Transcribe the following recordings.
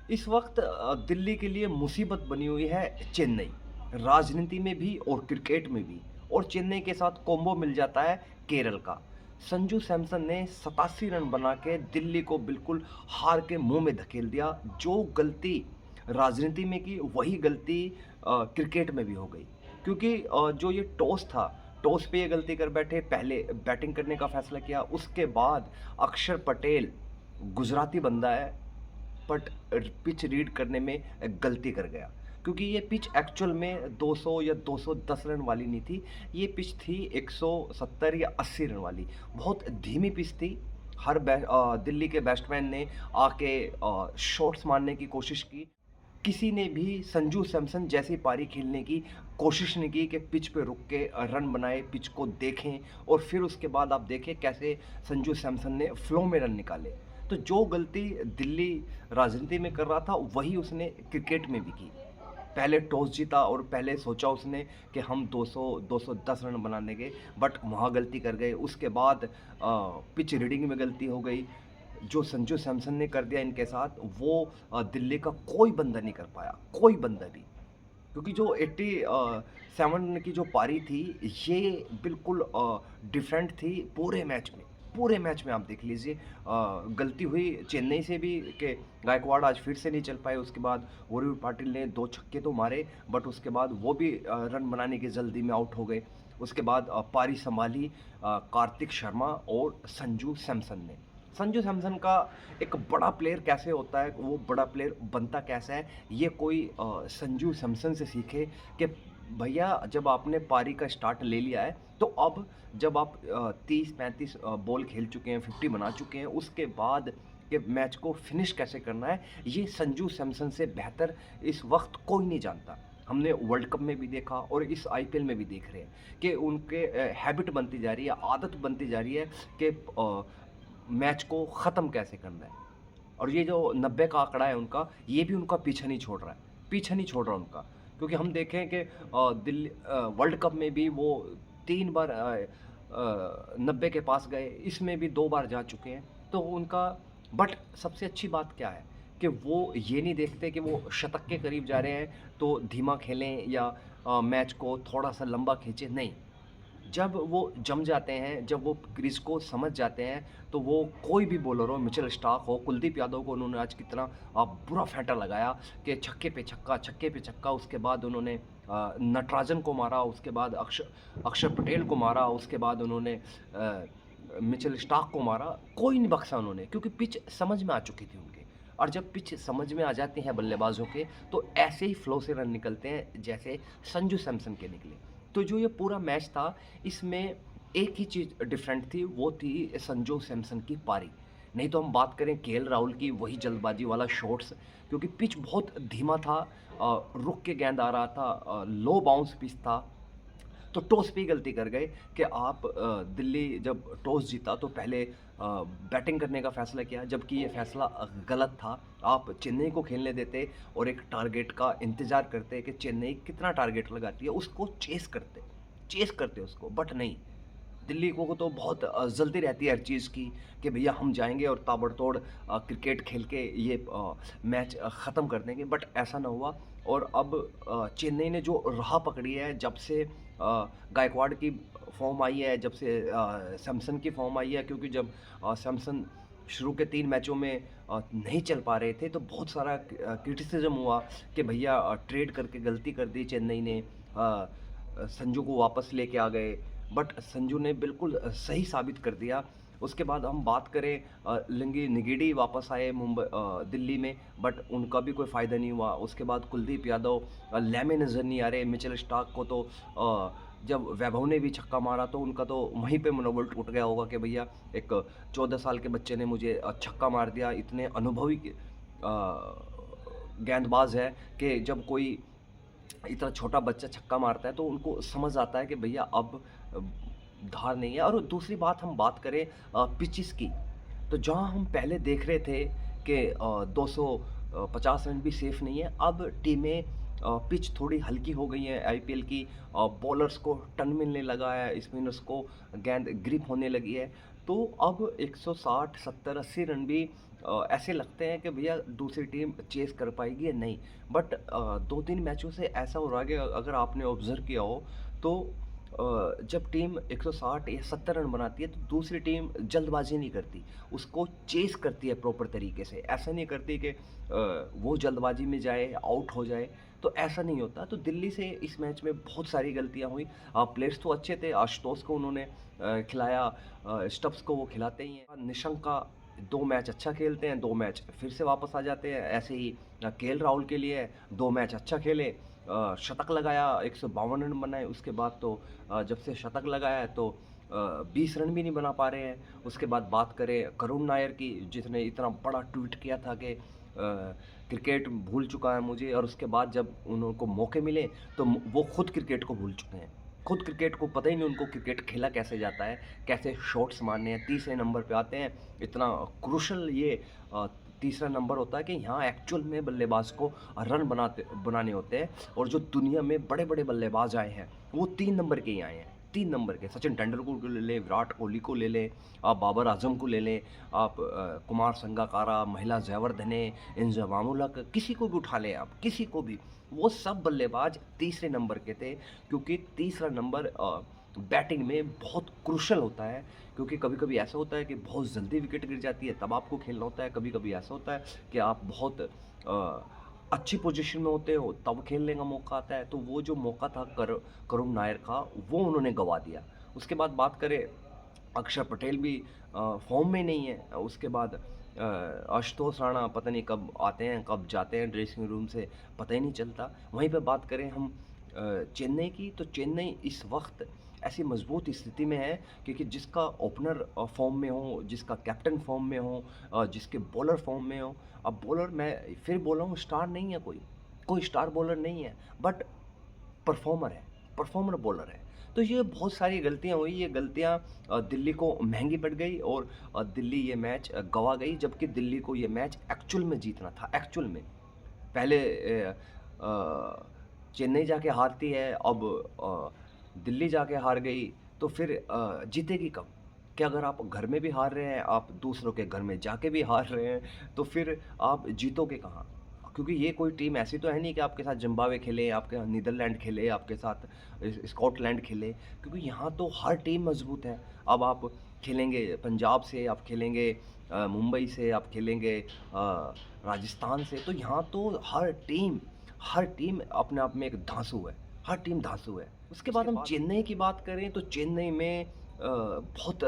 इस वक्त दिल्ली के लिए मुसीबत बनी हुई है चेन्नई। राजनीति में भी और क्रिकेट में भी। और चेन्नई के साथ कॉम्बो मिल जाता है केरल का। संजू सैमसन ने 87 रन बना के दिल्ली को बिल्कुल हार के मुंह में धकेल दिया। जो गलती राजनीति में की वही गलती क्रिकेट में भी हो गई। क्योंकि जो ये टॉस था, टॉस पे ये गलती कर बैठे, पहले बैटिंग करने का फैसला किया। उसके बाद अक्षर पटेल गुजराती बंदा है, बट पिच रीड करने में गलती कर गया। क्योंकि ये पिच एक्चुअल में 200 या 210 रन वाली नहीं थी। ये पिच थी 170 या 80 रन वाली। बहुत धीमी पिच थी। दिल्ली के बैट्समैन ने आके शॉट्स मारने की कोशिश की। किसी ने भी संजू सैमसन जैसी पारी खेलने की कोशिश नहीं की कि पिच पे रुक के रन बनाए, पिच को देखें। और फिर उसके बाद आप देखें कैसे संजू सैमसन ने फ्लो में रन निकाले। तो जो गलती दिल्ली राजनीति में कर रहा था वही उसने क्रिकेट में भी की। पहले टॉस जीता और पहले सोचा उसने कि हम 200 210 रन बना लेंगे, बट वहाँ गलती कर गए। उसके बाद पिच रीडिंग में गलती हो गई। जो संजू सैमसन ने कर दिया इनके साथ, वो दिल्ली का कोई बंदा नहीं कर पाया, कोई बंदा भी। क्योंकि जो 87 की जो पारी थी, ये बिल्कुल डिफरेंट थी पूरे मैच में। पूरे मैच में आप देख लीजिए, गलती हुई चेन्नई से भी कि गायकवाड़ आज फिर से नहीं चल पाए। उसके बाद उर्वी पाटिल ने 2 छक्के तो मारे, बट उसके बाद वो भी रन बनाने की जल्दी में आउट हो गए। उसके बाद पारी संभाली कार्तिक शर्मा और संजू सैमसन ने। संजू सैमसन का एक बड़ा प्लेयर कैसे होता है, वो बड़ा प्लेयर बनता कैसा है, ये कोई संजू सैमसन से सीखे कि भैया जब आपने पारी का स्टार्ट ले लिया है, तो अब जब आप 30-35 बॉल खेल चुके हैं, 50 बना चुके हैं, उसके बाद कि मैच को फिनिश कैसे करना है, ये संजू सैमसन से बेहतर इस वक्त कोई नहीं जानता। हमने वर्ल्ड कप में भी देखा और इस आईपीएल में भी देख रहे हैं कि उनके हैबिट बनती जा रही है, आदत बनती जा रही है कि मैच को ख़त्म कैसे करना है। और ये जो 90 का आंकड़ा है उनका, ये भी उनका पीछा नहीं छोड़ रहा है, पीछा नहीं छोड़ रहा उनका। क्योंकि हम देखें कि दिल्ली वर्ल्ड कप में भी वो 3 बार 90 के पास गए, इसमें भी 2 बार जा चुके हैं। तो उनका, बट सबसे अच्छी बात क्या है कि वो ये नहीं देखते कि वो शतक के करीब जा रहे हैं तो धीमा खेलें या मैच को थोड़ा सा लंबा खींचें, नहीं। जब वो जम जाते हैं, जब वो क्रीज़ को समझ जाते हैं, तो वो कोई भी बॉलर हो, मिचेल स्टार्क हो, कुलदीप यादव को उन्होंने आज कितना बुरा फेंटा लगाया कि छक्के पे छक्का, छक्के पे छक्का। उसके बाद उन्होंने नटराजन को मारा, उसके बाद अक्षर पटेल को मारा, उसके बाद उन्होंने मिचेल स्टार्क को मारा। कोई नहीं बख्शा उन्होंने, क्योंकि पिच समझ में आ चुकी थी उनके। और जब पिच समझ में आ जाती है बल्लेबाजों के, तो ऐसे ही फ्लो से रन निकलते हैं जैसे संजू सैमसन के निकले। तो जो ये पूरा मैच था, इसमें एक ही चीज़ डिफरेंट थी, वो थी संजू सैमसन की पारी। नहीं तो हम बात करें केएल राहुल की, वही जल्दबाजी वाला शॉट्स। क्योंकि पिच बहुत धीमा था, रुक के गेंद आ रहा था, लो बाउंस पिच था। तो टॉस पे ही गलती कर गए कि आप दिल्ली जब टॉस जीता तो पहले बैटिंग करने का फ़ैसला किया, जबकि ये फ़ैसला गलत था। आप चेन्नई को खेलने देते और एक टारगेट का इंतज़ार करते कि चेन्नई कितना टारगेट लगाती है, उसको चेस करते उसको, बट नहीं। दिल्ली को तो बहुत जल्दी रहती है हर चीज़ की कि भैया हम जाएंगे और ताबड़तोड़ क्रिकेट खेल के ये मैच ख़त्म कर देंगे, बट ऐसा ना हुआ। और अब चेन्नई ने जो राह पकड़ी है, जब से गायकवाड़ की फॉर्म आई है, जब से सैमसन की फॉर्म आई है। क्योंकि जब सैमसन शुरू के 3 मैचों में नहीं चल पा रहे थे, तो बहुत सारा क्रिटिसिज्म हुआ कि भैया ट्रेड करके गलती कर दी चेन्नई ने, संजू को वापस लेके आ गए। बट संजू ने बिल्कुल सही साबित कर दिया। उसके बाद हम बात करें, लिंगी निगीडी वापस आए दिल्ली में, बट उनका भी कोई फ़ायदा नहीं हुआ। उसके बाद कुलदीप यादव लैमे नज़र नहीं आ रहे। मिचेल स्टार्क को तो जब वैभव ने भी छक्का मारा तो उनका तो वहीं पे मनोबल टूट गया होगा कि भैया एक 14 साल के बच्चे ने मुझे छक्का मार दिया। इतने अनुभवी गेंदबाज है कि जब कोई इतना छोटा बच्चा छक्का मारता है तो उनको समझ आता है कि भैया अब धार नहीं है। और दूसरी बात, हम बात करें पिचेस की, तो जहाँ हम पहले देख रहे थे कि 250 रन भी सेफ नहीं है, अब टीमें पिच थोड़ी हल्की हो गई है आईपीएल की। बॉलर्स को टर्न मिलने लगा है, स्पिनर्स को गेंद ग्रिप होने लगी है। तो अब 160 70 80 रन भी ऐसे लगते हैं कि भैया दूसरी टीम चेस कर पाएगी या नहीं। बट 2-3 मैचों से ऐसा हो रहा है कि अगर आपने ऑब्ज़र्व किया हो तो जब टीम 160 या 70 रन बनाती है तो दूसरी टीम जल्दबाज़ी नहीं करती, उसको चेस करती है प्रॉपर तरीके से। ऐसा नहीं करती कि वो जल्दबाज़ी में जाए, आउट हो जाए, तो ऐसा नहीं होता। तो दिल्ली से इस मैच में बहुत सारी गलतियाँ हुई। प्लेयर्स तो अच्छे थे, आशुतोष को उन्होंने खिलाया, स्टब्स को वो खिलाते ही हैं। निशंक का 2 मैच अच्छा खेलते हैं, 2 मैच फिर से वापस आ जाते हैं। ऐसे ही केएल राहुल के लिए 2 मैच अच्छा खेले, शतक लगाया, 152 रन बनाए। उसके बाद तो जब से शतक लगाया है तो 20 रन भी नहीं बना पा रहे हैं। उसके बाद बात करें करुण नायर की, जिसने इतना बड़ा ट्वीट किया था कि क्रिकेट भूल चुका है मुझे, और उसके बाद जब उनको मौके मिले तो वो खुद क्रिकेट को भूल चुके हैं। खुद क्रिकेट को पता ही नहीं उनको क्रिकेट खेला कैसे जाता है, कैसे शॉट्स मारने हैं। तीसरे नंबर पे आते हैं, इतना क्रूशल ये तीसरा नंबर होता है कि यहाँ एक्चुअल में बल्लेबाज को रन बनाने होते हैं। और जो दुनिया में बड़े बड़े बल्लेबाज आए हैं वो 3 नंबर के ही आए हैं। 3 नंबर के, सचिन तेंदुलकर को ले लें, विराट कोहली को ले लें, आप बाबर आजम को ले लें, आप कुमार संगकारा, महिला जयवर्धने, इंजमाम उल हक, किसी को भी उठा लें आप, किसी को भी, वो सब बल्लेबाज तीसरे नंबर के थे। क्योंकि तीसरा नंबर बैटिंग में बहुत क्रूशल होता है। क्योंकि कभी कभी ऐसा होता है कि बहुत जल्दी विकेट गिर जाती है, तब आपको खेलना होता है। कभी कभी ऐसा होता है कि आप बहुत अच्छी पोजीशन में होते हो, तब खेलने का मौका आता है। तो वो जो मौका था करुण नायर का, वो उन्होंने गंवा दिया। उसके बाद बात करें, अक्षर पटेल भी फॉर्म में नहीं है। उसके बाद आशुतोष राणा पता नहीं कब आते हैं कब जाते हैं ड्रेसिंग रूम से, पता ही नहीं चलता। वहीं पे बात करें हम चेन्नई की, तो चेन्नई इस वक्त ऐसी मजबूत स्थिति में है क्योंकि जिसका ओपनर फॉर्म में हो, जिसका कैप्टन फॉर्म में हो, जिसके बॉलर फॉर्म में हो। अब बॉलर मैं फिर बोल रहा हूँ, स्टार नहीं है, कोई स्टार बॉलर नहीं है, बट परफॉर्मर है, परफॉर्मर बॉलर है। तो ये बहुत सारी गलतियाँ हुई, ये गलतियाँ दिल्ली को महंगी पड़ गई, और दिल्ली ये मैच गंवा गई। जबकि दिल्ली को ये मैच एक्चुअल में जीतना था, एक्चुअल में। पहले चेन्नई जाके हारती है, अब दिल्ली जाके हार गई, तो फिर जीतेगी कब? कि अगर आप घर में भी हार रहे हैं, आप दूसरों के घर में जाके भी हार रहे हैं, तो फिर आप जीतोगे कहाँ? क्योंकि ये कोई टीम ऐसी तो है नहीं कि आपके साथ जिम्बाब्वे खेले, आपके साथ नीदरलैंड खेले, आपके साथ स्कॉटलैंड खेले। क्योंकि यहाँ तो हर टीम मजबूत है। अब आप खेलेंगे पंजाब से, आप खेलेंगे मुंबई से, आप खेलेंगे राजस्थान से, तो यहाँ तो हर टीम अपने आप में एक धांसू है, हर टीम धांसू है। उसके बाद हम चेन्नई की बात करें तो चेन्नई में बहुत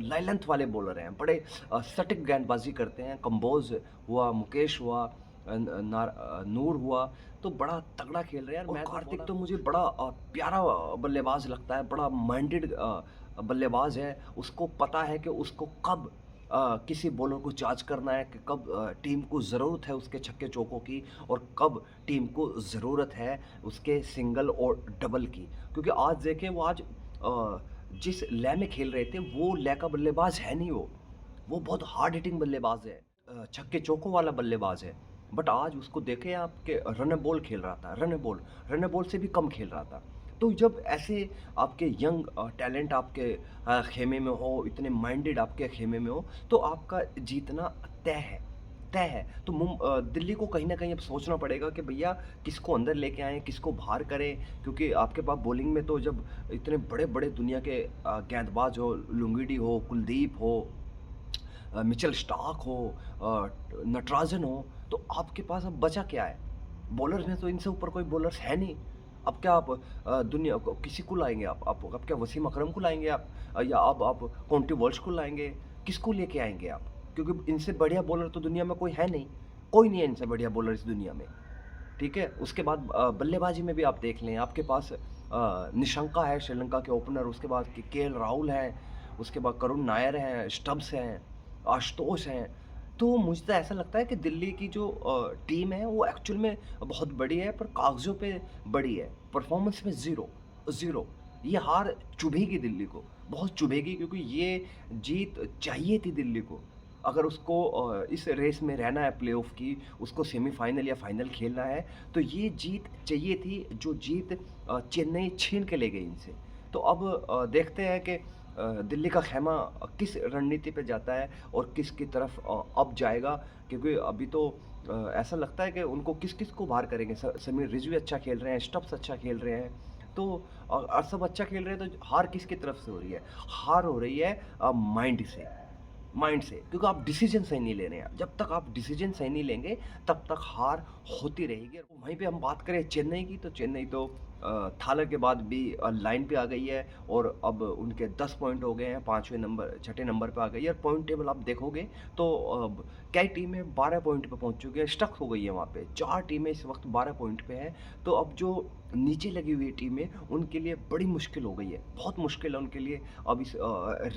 लेंथ वाले बॉलर हैं, बड़े सटीक गेंदबाजी करते हैं। कंबोज हुआ, मुकेश हुआ, नूर हुआ, तो बड़ा तगड़ा खेल रहे हैं यार। मैं कार्तिक तो मुझे बड़ा प्यारा बल्लेबाज लगता है, बड़ा माइंडेड बल्लेबाज है। उसको पता है कि उसको कब किसी बॉलर को चार्ज करना है, कि कब टीम को ज़रूरत है उसके छक्के चौकों की, और कब टीम को ज़रूरत है उसके सिंगल और डबल की। क्योंकि आज देखें, वो आज जिस लय में खेल रहे थे वो लय का बल्लेबाज है नहीं। वो बहुत हार्ड हिटिंग बल्लेबाज है, छक्के चौकों वाला बल्लेबाज है। बट आज उसको देखे आप कि रन बॉल खेल रहा था, रन बॉल से भी कम खेल रहा था। तो जब ऐसे आपके यंग टैलेंट आपके खेमे में हो, इतने माइंडेड आपके खेमे में हो, तो आपका जीतना तय है। तो दिल्ली को कहीं ना कहीं अब सोचना पड़ेगा कि भैया किसको अंदर लेके आएं, किसको बाहर करें। क्योंकि आपके पास बॉलिंग में तो जब इतने बड़े बड़े दुनिया के गेंदबाज हो, लुंगिडी हो, कुलदीप हो, मिचेल स्टार्क हो, नटराजन हो, तो आपके पास अब बचा क्या है? बॉलर्स में तो इनसे ऊपर कोई बॉलर्स है नहीं। अब क्या आप दुनिया को किसी को लाएंगे? आप क्या वसीम अकरम को लाएंगे आप? या आप कॉन्टी वॉल्श को लाएंगे? किसको लेके आएंगे आप? क्योंकि इनसे बढ़िया बॉलर तो दुनिया में कोई है नहीं, कोई नहीं है इनसे बढ़िया बॉलर इस दुनिया में। ठीक है। उसके बाद बल्लेबाजी में भी आप देख लें, आपके पास निशंका है श्रीलंका के ओपनर, उसके बाद केएल राहुल है, उसके बाद करुण नायर हैं, स्टब्स हैं, आशुतोष हैं। तो मुझे तो ऐसा लगता है कि दिल्ली की जो टीम है वो एक्चुअल में बहुत बड़ी है, पर कागज़ों पे बड़ी है, परफॉर्मेंस में ज़ीरो ज़ीरो। ये हार चुभेगी दिल्ली को, बहुत चुभेगी, क्योंकि ये जीत चाहिए थी दिल्ली को। अगर उसको इस रेस में रहना है प्लेऑफ की, उसको सेमीफाइनल या फाइनल खेलना है, तो ये जीत चाहिए थी, जो जीत चेन्नई छीन के ले गई इनसे। तो अब देखते हैं कि दिल्ली का ख़ैमा किस रणनीति पे जाता है और किसकी तरफ अब जाएगा, क्योंकि अभी तो ऐसा लगता है कि उनको किस-किस को बाहर करेंगे। समीर रिज़वी अच्छा खेल रहे हैं, स्टब्स अच्छा खेल रहे हैं, तो सब अच्छा खेल रहे हैं, तो हार किसकी तरफ से हो रही है? हार हो रही है माइंड से, क्योंकि आप डिसीजन सही नहीं ले रहे हैं। जब तक आप डिसीजन सही नहीं लेंगे, तब तक हार होती रहेगी। और वहीं पे हम बात करें चेन्नई की, तो चेन्नई तो थाला के बाद भी लाइन पे आ गई है और अब उनके 10 पॉइंट हो गए हैं, 5वें नंबर 6ठे नंबर पे आ गई है। और पॉइंट टेबल आप देखोगे तो अब कई टीमें 12 पॉइंट पे पहुंच चुकी हैं, स्टक हो गई है वहाँ पे। 4 टीमें इस वक्त 12 पॉइंट पे हैं, तो अब जो नीचे लगी हुई टीमें, उनके लिए बड़ी मुश्किल हो गई है, बहुत मुश्किल है उनके लिए अब इस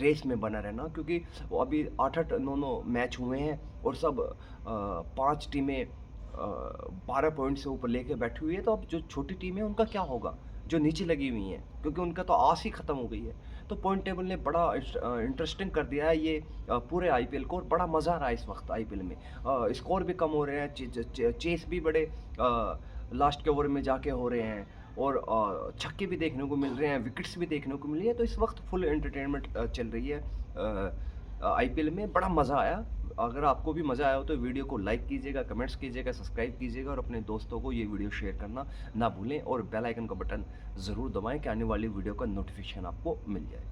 रेस में बना रहना, क्योंकि वो अभी 8-8 9-9 मैच हुए हैं और सब 5 टीमें 12 पॉइंट से ऊपर लेके बैठी हुई है। तो अब जो छोटी टीम है उनका क्या होगा, जो नीचे लगी हुई हैं, क्योंकि उनका तो आस ही खत्म हो गई है। तो पॉइंट टेबल ने बड़ा इंटरेस्टिंग कर दिया है ये पूरे आईपीएल को, और बड़ा मज़ा आ रहा है इस वक्त आईपीएल में। स्कोर भी कम हो रहे हैं, चेस भी बड़े लास्ट के ओवर में जाके हो रहे हैं, और छक्के भी देखने को मिल रहे हैं, विकेट्स भी देखने को मिल रही है। तो इस वक्त फुल एंटरटेनमेंट चल रही है आईपीएल में। बड़ा मज़ा आया। अगर आपको भी मज़ा आया हो तो वीडियो को लाइक कीजिएगा, कमेंट्स कीजिएगा, सब्सक्राइब कीजिएगा, और अपने दोस्तों को ये वीडियो शेयर करना ना भूलें, और बेल आइकन का बटन ज़रूर दबाएं कि आने वाली वीडियो का नोटिफिकेशन आपको मिल जाए।